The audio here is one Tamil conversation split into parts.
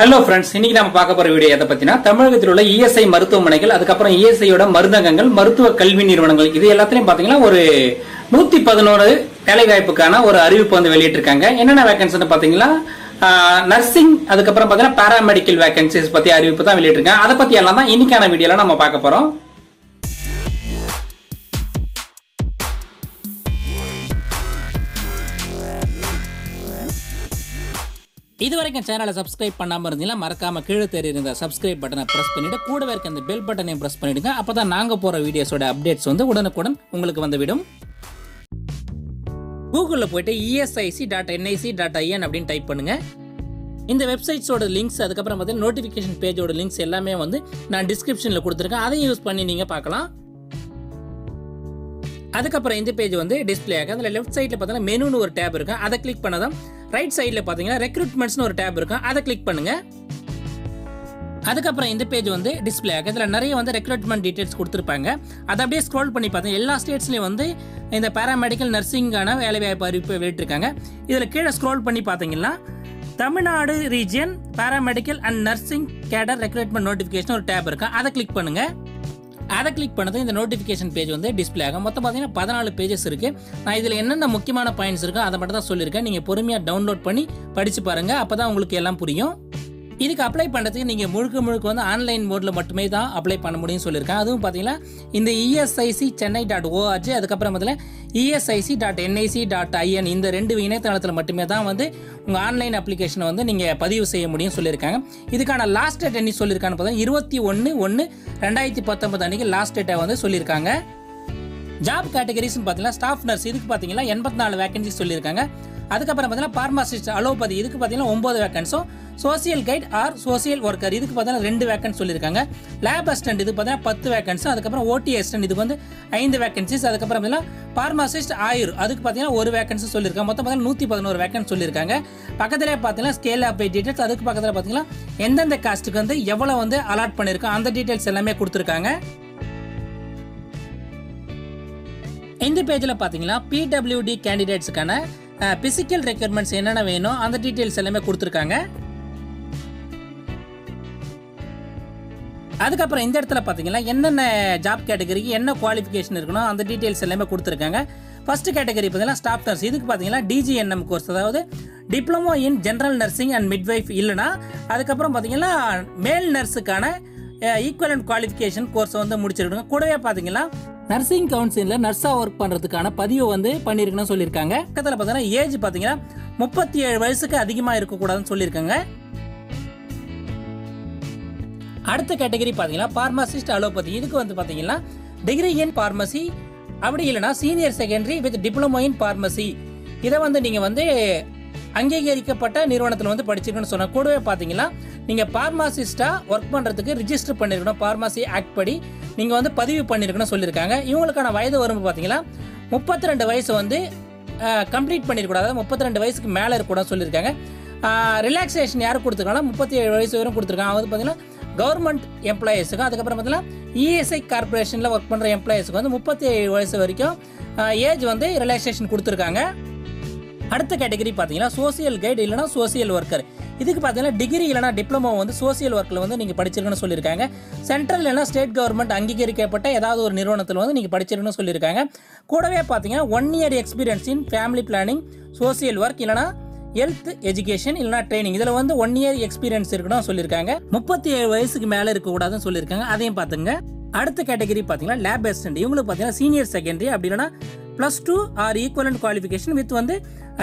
ஹலோ ஃப்ரெண்ட்ஸ், இன்னைக்கு நம்ம பார்க்க போற வீடியோ எதை பத்தினா தமிழகத்தில் உள்ள இஎஸ்ஐ மருத்துவமனைகள், அதுக்கப்புறம் இஎஸ்ஐயோட மருந்தகங்கள், மருத்துவ கல்வி நிறுவனங்கள் இது எல்லாத்திலையும் பாத்தீங்கன்னா ஒரு 111 வேலை வாய்ப்புக்கான ஒரு அறிவிப்பு வந்து வெளியிட்டிருக்காங்க. என்னென்ன வேகன்சின்னு பாத்தீங்கன்னா நர்சிங், அதுக்கப்புறம் பாத்தீங்கன்னா பாராமெடிக்கல் வேகன்சிஸ் பத்தி அறிவிப்பு தான் வெளியிட்டிருக்காங்க. அதை பத்தி எல்லாம் தான் இன்னைக்கான வீடியோல நம்ம பார்க்க போறோம். இதுவரைக்கும் சேனலை சப்ஸ்கிரைப் பண்ணாமல் இருந்தீங்கன்னா மறக்காம கீழே தெரியுற சப்ஸ்கிரைப் பட்டனை பிரஸ் பண்ணிட்டு கூடவே இருக்க அந்த பெல் பட்டனையும் பிரஸ் பண்ணிடுங்க. அப்பதான் நாங்க போற வீடியோஸோட அப்டேட்ஸ் வந்து உடனுக்குடன் உங்களுக்கு வந்துவிடும். கூகுளில் போயிட்டு esic.nic.in அப்படின்னு டைப் பண்ணுங்க. இந்த வெப்சைட்ஸோட லிங்க்ஸ், அதுக்கப்புறம் பார்த்தீங்கன்னா நோட்டிஃபிகேஷன் பேஜோட லிங்க்ஸ் எல்லாமே வந்து நான் டிஸ்கிரிப்ஷனில் கொடுத்துருக்கேன். அதையும் யூஸ் பண்ணி நீங்க பார்க்கலாம். அதுக்கப்புறம் இந்த பேஜ் வந்து டிஸ்பிளே ஆகும். அதில் லெஃப்ட் சைடில் பார்த்தீங்கன்னா மெனுன்னு ஒரு டேப் இருக்கும், அதை கிளிக் பண்ணதான். ரைட் சைடில் பார்த்தீங்கன்னா ரெக்ரூட்மெண்ட்ஸ்னு ஒரு டேப் இருக்கும், அதை கிளிக் பண்ணுங்க. அதுக்கப்புறம் இந்த பேஜ் வந்து டிஸ்பிளே ஆகும். இதில் நிறைய வந்து ரெக்ரூட்மெண்ட் டீடைல்ஸ் கொடுத்துருப்பாங்க. அதை அப்படியே ஸ்க்ரோல் பண்ணி பார்த்தீங்கன்னா எல்லா ஸ்டேட்ஸ்லையும் வந்து இந்த பாராமெடிக்கல் நர்சிங்கான வேலைவாய்ப்பு அறிவிப்பு வெளியிட்டிருக்காங்க. இதில் கீழே ஸ்க்ரோல் பண்ணி பார்த்தீங்கன்னா Tamil Nadu region paramedical and nursing cadre recruitment notification ஒரு டேப் இருக்கும், அதை கிளிக் பண்ணுங்க. அதை கிளிக் பண்ணது இந்த நோட்டிஃபிகேஷன் பேஜ் வந்து டிஸ்பிளே ஆகும். மொத்தம் பார்த்தீங்கன்னா 14 பேஜஸ் இருக்கு. நான் இதில் என்னென்ன முக்கியமான பாயிண்ட்ஸ் இருக்கோ அதை மட்டும் தான் சொல்லியிருக்கேன். நீங்கள் பொறுமையாக டவுன்லோட் பண்ணி படிச்சு பாருங்க, அப்பதான் உங்களுக்கு எல்லாம் புரியும். இதுக்கு அப்ளை பண்ணுறதுக்கு நீங்கள் முழுக்க வந்து ஆன்லைன் மோடில் மட்டுமே தான் அப்ளை பண்ண முடியும்னு சொல்லியிருக்கேன். அதுவும் பார்த்தீங்கன்னா இந்த esic.chennai.org, அதுக்கப்புறம் பார்த்தீங்கன்னா esic.nic.in இந்த 2 இணையதளத்தில் மட்டுமே தான் வந்து உங்கள் ஆன்லைன் அப்ளிகேஷனை வந்து நீங்கள் பதிவு செய்ய முடியும்னு சொல்லியிருக்காங்க. இதுக்கான லாஸ்ட் டேட் என்ன சொல்லியிருக்கான்னு பார்த்தீங்கன்னா 21/1/2019 அன்றைக்கி லாஸ்ட் டேட்டை வந்து சொல்லியிருக்காங்க. ஜாப் கேட்டகரிஸ்னு பார்த்தீங்கன்னா ஸ்டாஃப் நர்ஸ், இதுக்கு பார்த்தீங்கன்னா 84 வேகன்சி சொல்லியிருக்காங்க. அதுக்கப்புறம் பார்த்தீங்கன்னா பார்மசிஸ்ட் அலோபதி, இதுக்கு பார்த்தீங்கன்னா 9 வேகன்ஸும். Social guide or social worker, இதுக்கு பார்த்தீங்கன்னா 2 வேகன்ஸ் சொல்லியிருக்காங்க. லேப் அசிஸ்டன்ட் இது பார்த்தீங்கன்னா 10 வேகன்ஸும். அதுக்கப்புறம் ஓடி அசிஸ்டன்ட் இதுக்கு வந்து 5 வேகன்சிஸ். அதுக்கப்புறம் பார்த்தீங்கன்னா பார்மசிஸ்ட் ஆயுர், அதுக்கு பார்த்தீங்கன்னா 1 வேகன்சி சொல்லியிருக்காங்க. மொத்தம் பார்த்தீங்கன்னா 111 வேகன்ஸ் சொல்லியிருக்காங்க. பக்கத்திலே பார்த்தீங்கன்னா ஸ்கேல் ஆஃப் டீடைல்ஸ், அதுக்கு பக்கத்தில் பார்த்தீங்கன்னா எந்தெந்த காஸ்ட்டுக்கு வந்து எவ்வளோ வந்து அலாட் பண்ணியிருக்கோம் அந்த டீடைல்ஸ் எல்லாமே கொடுத்துருக்காங்க. இந்த பேஜில் பார்த்தீங்கன்னா பிடபிள்யூடி கேண்டிடேட்ஸுக்கான பிசிக்கல் ரெக்யர்மெண்ட்ஸ் என்னென்ன வேணும் அந்த டீடைல்ஸ் எல்லாமே கொடுத்துருக்காங்க. அதுக்கப்புறம் இந்த இடத்துல பார்த்தீங்கன்னா என்னென்ன ஜாப் கேட்டகரிக்கு என்ன குவாலிஃபிகேஷன் இருக்கணும் அந்த டீடைல்ஸ் எல்லாமே கொடுத்துருக்காங்க. ஃபர்ஸ்ட் கேட்டகரி பார்த்தீங்கன்னா ஸ்டாஃப் நர்ஸ், இதுக்கு பார்த்தீங்கன்னா டிஜிஎன்எம் கோர்ஸ், அதாவது diploma in general nursing and midwife இல்லைனா அதுக்கப்புறம் பார்த்தீங்கன்னா மேல் நர்ஸுக்கான ஈக்குவலன்ட் குவாலிஃபிகேஷன் கோர்ஸ் வந்து முடிச்சிருக்காங்க. கூடவே பார்த்தீங்கன்னா நர்சிங் கவுன்சிலில் நர்ஸாக ஒர்க் பண்ணுறதுக்கான பதிவு வந்து பண்ணியிருக்குன்னு சொல்லியிருக்காங்க. பக்கத்தில் பார்த்தீங்கன்னா ஏஜ் பார்த்தீங்கன்னா 37 வயசுக்கு அதிகமாக இருக்கக்கூடாதுன்னு சொல்லியிருக்காங்க. அடுத்த கேட்டகரி பார்த்தீங்கன்னா பார்மசிஸ்ட் அலோபதி, இதுக்கு வந்து பார்த்தீங்கன்னா டிகிரி இன் பார்மசி அப்படி இல்லைனா senior secondary with diploma in pharmacy, இதை வந்து நீங்கள் வந்து அங்கீகரிக்கப்பட்ட நிறுவனத்தில் வந்து படிச்சிருக்கணும்னு சொன்னால். கூடவே பார்த்தீங்கன்னா நீங்கள் பார்மசிஸ்ட்டாக ஒர்க் பண்ணுறதுக்கு ரிஜிஸ்டர் பண்ணியிருக்கணும், பார்மசி ஆக்ட் படி நீங்கள் வந்து பதிவு பண்ணியிருக்கணும்னு சொல்லியிருக்காங்க. இவங்களுக்கான வயது வரம்பு பார்த்தீங்கன்னா 32 வயசு வந்து கம்ப்ளீட் பண்ணியிருக்கூடாது, 32 வயசுக்கு மேலே இருக்கக்கூடாதுன்னு சொல்லியிருக்காங்க. ரிலாக்ஸேஷன் யாருக்கு கொடுத்துருக்காங்கன்னா 37 வயசு வரைக்கும் கொடுத்துருக்காங்க. அது பார்த்தீங்கன்னா கவர்மெண்ட் எம்ப்ளாயீஸுக்கும், அதுக்கப்புறம் பார்த்தீங்கன்னா இஎஸ்ஐ கார்பரேஷனில் ஒர்க் பண்ணுற எம்ப்ளாயீஸுக்கு வந்து 37 வயசு வரைக்கும் ஏஜ் வந்து ரிலாக்ஸேஷன் கொடுத்துருக்காங்க. அடுத்த கேட்டகரி பார்த்தீங்கன்னா சோசியல் கைடு இல்லைனா சோசியல் ஒர்க்கர், இதுக்கு பார்த்தீங்கன்னா டிகிரி இல்லைனா டிப்ளமோ வந்து சோசியல் ஒர்க்கில் வந்து நீங்கள் படிச்சிருக்கணும்னு சொல்லியிருக்காங்க. சென்ட்ரல் இல்லைனா ஸ்டேட் கவர்மெண்ட் அங்கீகரிக்கப்பட்ட ஏதாவது ஒரு நிறுவனத்தில் வந்து நீங்கள் படிச்சிருக்கணும்னு சொல்லியிருக்காங்க. கூடவே பார்த்தீங்கன்னா 1 year experience in family planning, social work இல்லைனா ஹெல்த் எஜுகேஷன் இல்லைனா ட்ரைனிங், இதில் வந்து 1 இயர் எக்ஸ்பீரியன்ஸ் இருக்கணும் சொல்லியிருக்காங்க. 37 வயசுக்கு மேலே இருக்கக்கூடாதுன்னு சொல்லியிருக்காங்க, அதையும் பார்த்துங்க. அடுத்த கேட்டகரி பார்த்தீங்கன்னா லேப் அசிஸ்டன்ட், இவங்களுக்கு பார்த்தீங்கன்னா சீனியர் செகண்டரி அப்படி இல்லைனா +2 ஆர் ஈக்குவலன்ட் குவாலிஃபிகேஷன் வித் வந்து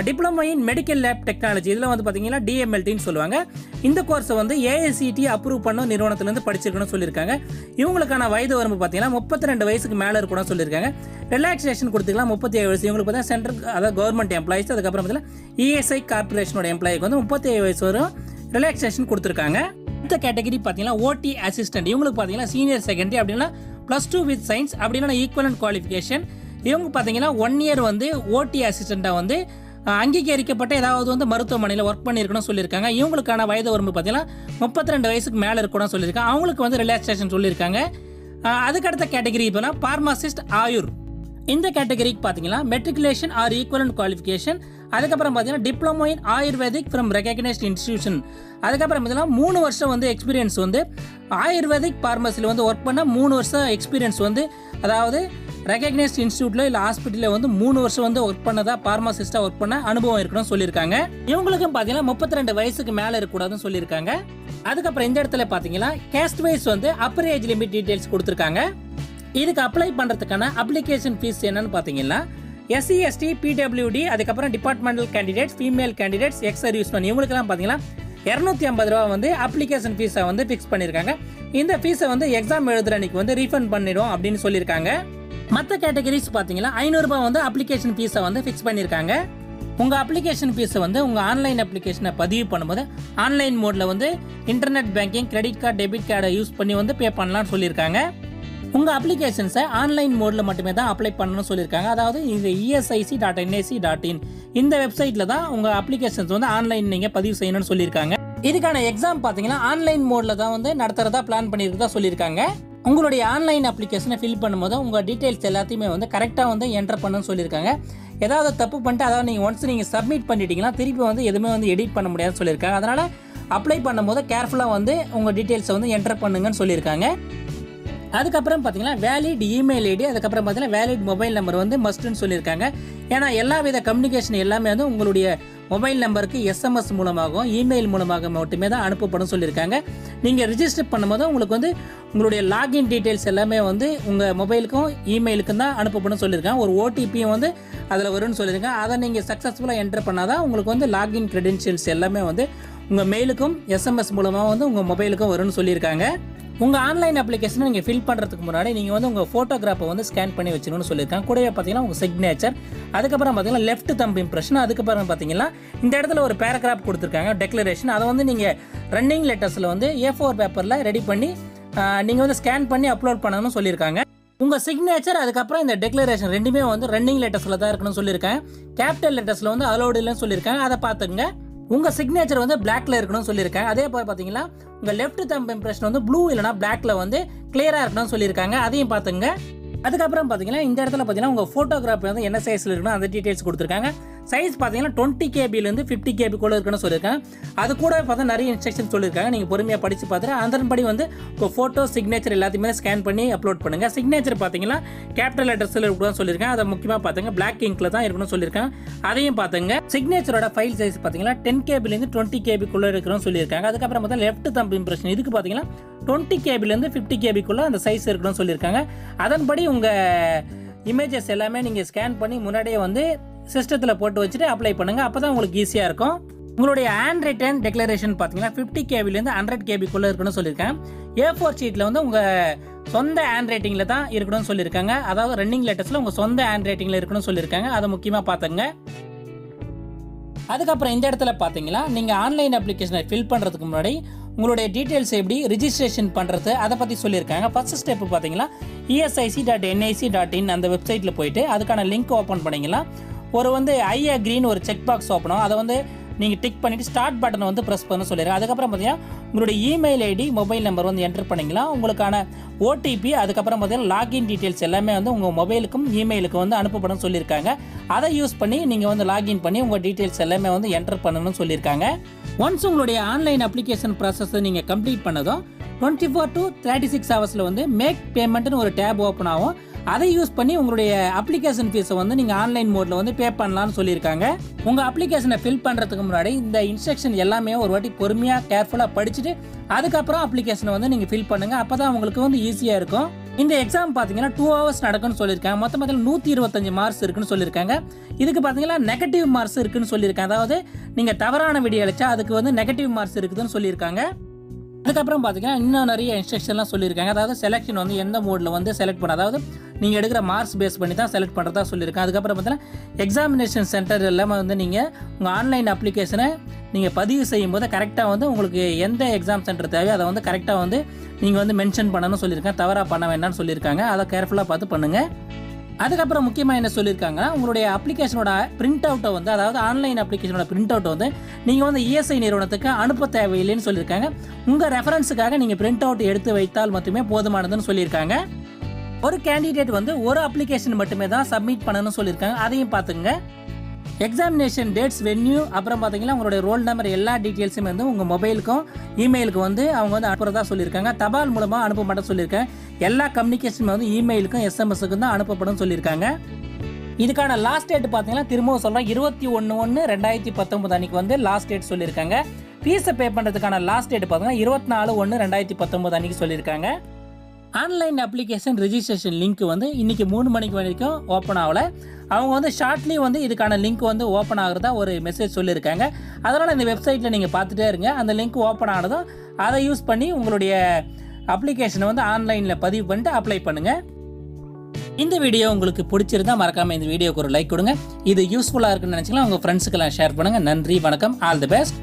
diploma in medical lab technology, இதில் வந்து பார்த்தீங்கன்னா டிஎம்எல்டின்னு சொல்லுவாங்க. இந்த கோர்ஸை வந்து ஏஐசிடி அப்ரூவ் பண்ண நிறுவனத்திலேருந்து படிச்சிருக்கணும்னு சொல்லியிருக்காங்க. இவங்களுக்கான வயது வரம்பு பார்த்தீங்கன்னா 32 வயசுக்கு மேலே இருக்கணும்னு சொல்லியிருக்காங்க. ரிலாக்ஸேஷன் கொடுத்துக்கலாம் 37 வயசு. இவங்களுக்கு பார்த்தீங்கன்னா சென்ட்ரல் அதாவது கவர்மெண்ட் எம்ப்ளாயிஸ், அதுக்கப்புறம் பார்த்தீங்கன்னா இஎஸ்ஐ கார்பரேஷனோட எம்ப்ளாய்க்கு வந்து 37 வயசு வரும் ரிலாக்ஸேஷன் கொடுத்துருக்காங்க. அடுத்த கேட்டகரி பார்த்தீங்கன்னா ஓடி அசிஸ்டன்ட், இவங்களுக்கு பார்த்தீங்கன்னா சீனியர் செகண்டரி அப்படின்னா +2 வித் சயின்ஸ் அப்படின்னா ஈக்குவலன்ட் குவாலிஃபிகேஷன். இவங்க பார்த்தீங்கன்னா 1 இயர் வந்து ஓடி அசிஸ்டண்ட்டாக வந்து அங்கீகரிக்கப்பட்ட ஏதாவது வந்து மருத்துவமனையில் ஒர்க் பண்ணியிருக்கணும்னு சொல்லியிருக்காங்க. இவங்களுக்கான வயது வரம்பு பார்த்தீங்கன்னா 32 வயசுக்கு மேலே இருக்கணும்னு சொல்லியிருக்காங்க. அவங்களுக்கு வந்து ரிலாக்ஸேஷன் சொல்லியிருக்காங்க. அதுக்கடுத்த கேட்டகரி இப்போனா பார்மசிஸ்ட் ஆயுர், இந்த கேட்டகரிக்கு பார்த்தீங்கன்னா மெட்ரிகுலேஷன் ஆர் ஈக்குவலன்ட் குவாலிஃபிகேஷன், அதுக்கப்புறம் பார்த்தீங்கன்னா diploma in ayurvedic from recognised institution, அதுக்கப்புறம் பார்த்தீங்கன்னா 3 வருஷம் வந்து எக்ஸ்பீரியன்ஸ் வந்து ஆயுர்வேதிக் ஃபார்மசியில் வந்து ஒர்க் பண்ண 3 வருஷம் எக்ஸ்பீரியன்ஸ் வந்து, அதாவது ரெகக்னைஸ்ட் இன்ஸ்டியூட்டில் இல்லை ஹாஸ்பிட்டலில் வந்து 3 வருஷம் வந்து ஒர்க் பண்ணதா ஃபார்மசிஸ்ட்டாக ஒர்க் பண்ண அனுபவம் இருக்கணும்னு சொல்லியிருக்காங்க. இவங்களுக்கும் பார்த்தீங்கன்னா 32 வயசுக்கு மேலே இருக்கக்கூடாதுன்னு சொல்லியிருக்காங்க. அதுக்கப்புறம் இந்த இடத்துல பார்த்தீங்கன்னா கேஸ்ட் வைஸ் வந்து அப்பர் ஏஜ் லிமிட் டீட்டெயில்ஸ் கொடுத்துருக்காங்க. இதுக்கு அப்ளை பண்ணுறதுக்கான அப்ளிகேஷன் ஃபீஸ் என்னன்னு பார்த்தீங்கன்னா எஸ்சி எஸ்டி பிடபிள்யூடி, அதுக்கப்புறம் departmental candidates, female candidates, X serviceman இவங்களுக்கெல்லாம் பார்த்தீங்கன்னா 250 ரூபா வந்து அப்ளிகேஷன் ஃபீஸை வந்து ஃபிக்ஸ் பண்ணியிருக்காங்க. இந்த ஃபீஸை வந்து எக்ஸாம் எழுதுகிற அன்னைக்கு வந்து ரீஃபண்ட் பண்ணிடும் அப்படின்னு சொல்லியிருக்காங்க. மற்ற கேட்டகரிஸ் பார்த்தீங்கன்னா 500 ரூபா வந்து அப்ளிகேஷன் ஃபீஸை வந்து ஃபிக்ஸ் பண்ணியிருக்காங்க. உங்கள் அப்ளிகேஷன் ஃபீஸை வந்து உங்கள் ஆன்லைன் அப்ளிகேஷனை பதிவு பண்ணும்போது ஆன்லைன் மோடில் வந்து internet banking, credit card, debit கார்டை யூஸ் பண்ணி வந்து பே பண்ணலாம்னு சொல்லியிருக்காங்க. உங்கள் அப்ளிகேஷன்ஸை ஆன்லைன் மோடில் மட்டுமே தான் அப்ளை பண்ணணும்னு சொல்லியிருக்காங்க. அதாவது இந்த esic.nic.in இந்த வெப்சைட்டில் தான் உங்கள் அப்ளிகேஷன்ஸ் வந்து ஆன்லைன் நீங்கள் பதிவு செய்யணும்னு சொல்லியிருக்காங்க. இதுக்கான எக்ஸாம் பார்த்தீங்கன்னா ஆன்லைன் மோடில் தான் வந்து நடத்துகிறதா பிளான் பண்ணியிருக்கதா சொல்லியிருக்காங்க. உங்களுடைய ஆன்லைன் அப்ளிகேஷனை ஃபில் பண்ணும்போது உங்கள் டீட்டெயில்ஸ் எல்லாத்தையுமே வந்து கரெக்டாக வந்து என்டர் பண்ணணும்னு சொல்லியிருக்காங்க. ஏதாவது தப்பு பண்ணிட்டு அதாவது நீங்கள் சப்மிட் பண்ணிட்டீங்கன்னா திருப்பி வந்து எதுவுமே வந்து எடிட் பண்ண முடியாதுன்னு சொல்லியிருக்காங்க. அதனால் அப்ளை பண்ணும்போது கேர்ஃபுல்லாக வந்து உங்கள் டீட்டெயில்ஸை வந்து என்டர் பண்ணுங்கன்னு சொல்லியிருக்காங்க. அதுக்கப்புறம் பார்த்தீங்கன்னா வேலிட் இமெயில் ஐடி, அதுக்கப்புறம் பார்த்தீங்கன்னா வேலிட் மொபைல் நம்பர் வந்து மஸ்ட்னு சொல்லியிருக்காங்க. ஏன்னா எல்லா வித கம்யூனிகேஷன் எல்லாமே வந்து உங்களுடைய மொபைல் நம்பருக்கு எஸ்எம்எஸ் மூலமாகவும் இமெயில் மூலமாக மட்டுமே தான் அனுப்பப்படும் சொல்லியிருக்காங்க. நீங்கள் ரிஜிஸ்டர் பண்ணும்போது உங்களுக்கு வந்து உங்களுடைய லாகின் டீட்டெயில்ஸ் எல்லாமே வந்து உங்கள் மொபைலுக்கும் இமெயிலுக்கும் தான் அனுப்பப்படும் சொல்லியிருக்காங்க. ஒரு ஓடிபியும் வந்து அதில் வரும்னு சொல்லியிருக்காங்க. அதை நீங்கள் சக்ஸஸ்ஃபுல்லாக என்டர் பண்ணால் தான் உங்களுக்கு வந்து லாகின் க்ரெடென்ஷியல்ஸ் எல்லாமே வந்து உங்கள் மெயிலுக்கும் எஸ்எம்எஸ் மூலமாக வந்து உங்கள் மொபைலுக்கும் வரும்னு சொல்லியிருக்காங்க. உங்கள் ஆன்லைன் அப்ளிகேஷனை நீங்கள் ஃபில் பண்ணுறதுக்கு முன்னாடி நீங்கள் வந்து உங்கள் ஃபோட்டோகிராஃபை வந்து ஸ்கேன் பண்ணி வச்சுக்கணும்னு சொல்லியிருக்காங்க. கூடவே பார்த்தீங்கன்னா உங்கள் சிக்னேச்சர், அதுக்கப்புறம் பார்த்தீங்கன்னா லெஃப்ட் தம்ப் இம்ப்ரெஷன், அதுக்கப்புறம் பார்த்தீங்கன்னா இந்த இடத்துல ஒரு பேராகிராஃப் கொடுத்துருக்காங்க டெக்ளரேஷன். அதை வந்து நீங்கள் ரன்னிங் லெட்டர்ஸில் வந்து A4 பேப்பரில் ரெடி பண்ணி நீங்கள் வந்து ஸ்கேன் பண்ணி அப்லோட் பண்ணணும்னு சொல்லியிருக்காங்க. உங்கள் சிக்னேச்சர் அதுக்கப்புறம் இந்த டெக்ளரேஷன் ரெண்டுமே வந்து ரன்னிங் லெட்டர்ஸில் தான் இருக்கணும்னு சொல்லியிருக்காங்க. கேபிட்டல் லெட்டர்ஸில் வந்து அலோடு இல்லைன்னு சொல்லியிருக்காங்க. அதை பார்த்துங்க. உங்கள் சிக்னேச்சர் வந்து பிளாக்ல இருக்கணும்னு சொல்லியிருக்காங்க. அதே போல் பார்த்தீங்கன்னா உங்கள் லெஃப்ட் தம்ப் இம்ப்ரெஷன் வந்து ப்ளூ இல்லைனா பிளாக்ல வந்து கிளியராக இருக்கணும்னு சொல்லியிருக்காங்க. அதையும் பார்த்துங்க. அதுக்கப்புறம் பார்த்தீங்கன்னா இந்த இடத்துல பார்த்தீங்கன்னா உங்கள் ஃபோட்டோகிராஃபி வந்து என்ன சைஸில் இருக்கணும் அந்த டீட்டெயில்ஸ் கொடுத்துருக்காங்க. சைஸ் பார்த்தீங்கன்னா 20 KBலேருந்து 50 KB கூட இருக்குன்னு சொல்லியிருக்காங்க. அது கூட பார்த்தா நிறைய இன்ஸ்ட்ரக்ஷன் சொல்லியிருக்காங்க. நீங்கள் பொறுமையாக படித்து பார்த்துட்டு அதன்படி வந்து உங்கள் ஃபோட்டோ சிக்னேச்சர் எல்லாத்தையுமே ஸ்கேன் பண்ணி அப்லோட் பண்ணுங்கள். சிக்னேச்சர் பார்த்தீங்கன்னா கேபிட்டல் லெட்டர்ஸில் இருக்கணும்னு சொல்லியிருக்காங்க. அதை முக்கியமாக பார்த்துங்க. பிளாக் இங்கில் தான் இருக்கணும்னு சொல்லியிருக்காங்க. அதையும் பார்த்துங்க. சிக்னேச்சரோட ஃபைல் சைஸ் பார்த்தீங்கன்னா 10 KBலேருந்து 20 KBக்குள்ளே இருக்கணும்னு சொல்லியிருக்காங்க. அதுக்கப்புறம் பார்த்தா லெஃப்ட் தம்ப் இம்ப்ரெஷன் இதுக்கு பார்த்தீங்கன்னா 20 KBலேருந்து 50 KBக்குள்ளே அந்த சைஸ் இருக்கணும்னு சொல்லியிருக்காங்க. அதன்படி உங்கள் இமேஜஸ் எல்லாமே நீங்கள் ஸ்கேன் பண்ணி முன்னாடியே வந்து சிஸ்டத்தில் போட்டு வச்சுட்டு அப்ளை பண்ணுங்கள். அப்போ தான் உங்களுக்கு ஈஸியாக இருக்கும். உங்களுடைய ஹேண்ட் ரிட்டன் டெக்ளரேஷன் பார்த்தீங்கன்னா 50 KBலேருந்து 100 KBக்குள்ளே இருக்கணும்னு சொல்லியிருக்காங்க. A4 ஷீட்டில் வந்து உங்கள் சொந்த ஹேண்ட் ரைட்டிங்கில் தான் இருக்கணும்னு சொல்லியிருக்காங்க. அதாவது ரன்னிங் லெட்டர்ஸில் உங்கள் சொந்த ஹேண்ட் ரைட்டிங்கில் இருக்கணும்னு சொல்லியிருக்காங்க. அதை முக்கியமாக பார்த்துங்க. அதுக்கப்புறம் இந்த இடத்துல பார்த்தீங்கன்னா நீங்கள் ஆன்லைன் அப்ளிகேஷனை ஃபில் பண்ணுறதுக்கு முன்னாடி உங்களுடைய டீட்டெயில்ஸ் எப்படி ரிஜிஸ்ட்ரேஷன் பண்ணுறது அதை பற்றி சொல்லியிருக்காங்க. ஃபர்ஸ்ட் ஸ்டெப் பார்த்தீங்கன்னா esic.nic.in அந்த வெப்சைட்டில் போயிட்டு அதுக்கான லிங்க் ஓப்பன் பண்ணிங்கன்னா ஒரு வந்து ஐ அக்ரின்னு ஒரு செக் பாக்ஸ் ஓப்பனும். அதை வந்து நீங்கள் டிக் பண்ணிவிட்டு ஸ்டார்ட் பட்டனை வந்து ப்ரெஸ் பண்ண சொல்லிடுறேன். அதுக்கப்புறம் பார்த்தீங்கன்னா உங்களுடைய இமெயில் ஐடி மொபைல் நம்பர் வந்து என்டர் பண்ணிங்கன்னா உங்களுக்கான ஓடிபி அதுக்கப்புறம் பார்த்தீங்கன்னா லாகின் டீட்டெயில்ஸ் எல்லாமே வந்து உங்கள் மொபைலுக்கும் இமெயிலுக்கும் வந்து அனுப்பப்படும் சொல்லியிருக்காங்க. அதை யூஸ் பண்ணி நீங்கள் வந்து லாகின் பண்ணி உங்கள் டீட்டெயில்ஸ் எல்லாமே வந்து என்டர் பண்ணணும்னு சொல்லியிருக்காங்க. ஒன்ஸ் உங்களுடைய ஆன்லைன் அப்ளிகேஷன் ப்ராசஸை நீங்கள் கம்ப்ளீட் பண்ணதும் 24 to 36 ஹவர்ஸில் வந்து மேக் பேமெண்ட்னு ஒரு டேப் ஓப்பன் ஆகும். அதை யூஸ் பண்ணி உங்களுடைய அப்ளிகேஷன் ஃபீஸை வந்து நீங்கள் ஆன்லைன் மோடில் வந்து பே பண்ணலான்னு சொல்லியிருக்காங்க. உங்கள் அப்ளிகேஷனை ஃபில் பண்ணுறதுக்கு முன்னாடி இந்த இன்ஸ்ட்ரக்ஷன் எல்லாமே ஒரு வாட்டி பொறுமையாக கேர்ஃபுல்லாக படிச்சுட்டு அதுக்கப்புறம் அப்ளிகேஷனை வந்து நீங்கள் ஃபில் பண்ணுங்கள். அப்போ தான் உங்களுக்கு வந்து ஈஸியாக இருக்கும். இந்த எக்ஸாம் பார்த்தீங்கன்னா 2 hours நடக்குன்னு சொல்லியிருக்காங்க. மொத்தம் 125 மார்க்ஸ் இருக்குன்னு சொல்லியிருக்காங்க. இதுக்கு பார்த்தீங்கன்னா நெகட்டிவ் மார்க்ஸ் இருக்குன்னு சொல்லியிருக்காங்க. அதாவது நீங்கள் தவறான விடை அளிச்சா அதுக்கு வந்து நெகட்டிவ் மார்க்ஸ் இருக்குதுன்னு சொல்லியிருக்காங்க. அதுக்கப்புறம் பார்த்தீங்கன்னா இன்னும் நிறைய இன்ஸ்ட்ரக்ஷன்லாம் சொல்லியிருக்காங்க. அதாவது செலெக்ஷன் வந்து எந்த மோடில் வந்து செலக்ட் பண்ண, அதாவது நீங்கள் எடுக்கிற மார்க்ஸ் பேஸ் பண்ணி தான் செலக்ட் பண்ணுறதா சொல்லியிருக்காங்க. அதுக்கப்புறம் பார்த்தீங்கன்னா எக்ஸாமினேஷன் சென்டர் எல்லாமே வந்து நீங்கள் உங்கள் ஆன்லைன் அப்ளிகேஷனை நீங்கள் பதிவு செய்யும் போது கரெக்டாக வந்து உங்களுக்கு எந்த எக்ஸாம் சென்டர் தேவையோ அதை வந்து கரெக்டாக வந்து நீங்கள் வந்து மென்ஷன் பண்ணணும்னு சொல்லியிருக்காங்க. தவறாக பண்ண வேண்டாம்னு சொல்லியிருக்காங்க. அதை கேர்ஃபுல்லாக பார்த்து பண்ணுங்கள். அதுக்கப்புறம் முக்கியமாக என்ன சொல்லியிருக்காங்கன்னா உங்களுடைய அப்ளிகேஷனோட பிரிண்ட் அவுட்டை வந்து அதாவது ஆன்லைன் அப்ளிகேஷனோட பிரிண்ட் அவுட்டை வந்து நீங்கள் வந்து இஎஸ்ஐ நிறுவனத்துக்கு அனுப்ப தேவையில்லைன்னு சொல்லியிருக்காங்க. உங்கள் ரெஃபரன்ஸுக்காக நீங்கள் பிரிண்ட் அவுட் எடுத்து வைத்தால் மட்டுமே போதுமானதுன்னு சொல்லியிருக்காங்க. ஒரு கேண்டிடேட் வந்து ஒரு அப்ளிகேஷன் மட்டுமே தான் சப்மிட் பண்ணணும்னு சொல்லியிருக்காங்க. அதையும் பார்த்துங்க. எக்ஸாமினேஷன் டேட்ஸ், வென்யூ, அப்புறம் பார்த்தீங்கன்னா உங்களுடைய ரோல் நம்பர் எல்லா டீட்டெயில்ஸுமே வந்து உங்கள் மொபைலுக்கும் இமெயிலுக்கும் வந்து அவங்க வந்து அனுப்புறதா சொல்லியிருக்காங்க. தபால் மூலமாக அனுப்ப மாட்டேன்னு சொல்லியிருக்காங்க. எல்லா கம்யூனிகேஷன் வந்து இமெயிலுக்கும் எஸ்எம்எஸ்க்கும் தான் அனுப்பப்படும் சொல்லியிருக்காங்க. இதுக்கான லாஸ்ட் டேட் பார்த்தீங்கன்னா திரும்பவும் சொல்கிறேன் 21/1/2019 அன்றைக்கி வந்து லாஸ்ட் டேட் சொல்லியிருக்காங்க. ஃபீஸை பே பண்ணுறதுக்கான லாஸ்ட் டேட் பார்த்தீங்கன்னா 24/1/2019 அன்றைக்கி சொல்லியிருக்காங்க. ஆன்லைன் அப்ளிகேஷன் ரெஜிஸ்ட்ரேஷன் லிங்க் வந்து இன்றைக்கி 3 மணிக்கு வரைக்கும் ஓப்பன் ஆகலை. அவங்க வந்து ஷார்ட்லி வந்து இதுக்கான லிங்க் வந்து ஓப்பன் ஆகிறதா ஒரு மெசேஜ் சொல்லியிருக்காங்க. அதனால் இந்த வெப்சைட்டில் நீங்கள் பார்த்துட்டே இருங்க. அந்த லிங்க் ஓப்பன் ஆனதும் அதை யூஸ் பண்ணி உங்களுடைய அப்ளிகேஷனை வந்து ஆன்லைனில் பதிவு பண்ணிட்டு அப்ளை பண்ணுங்கள். இந்த வீடியோ உங்களுக்கு பிடிச்சிருந்தா மறக்காமல் இந்த வீடியோக்கு ஒரு லைக் கொடுங்க. இது யூஸ்ஃபுல்லாக இருக்குன்னு நினச்சிக்கலாம் உங்கள் ஃப்ரெண்ட்ஸுக்கெல்லாம் ஷேர் பண்ணுங்கள். நன்றி, வணக்கம், ஆல் தி பெஸ்ட்.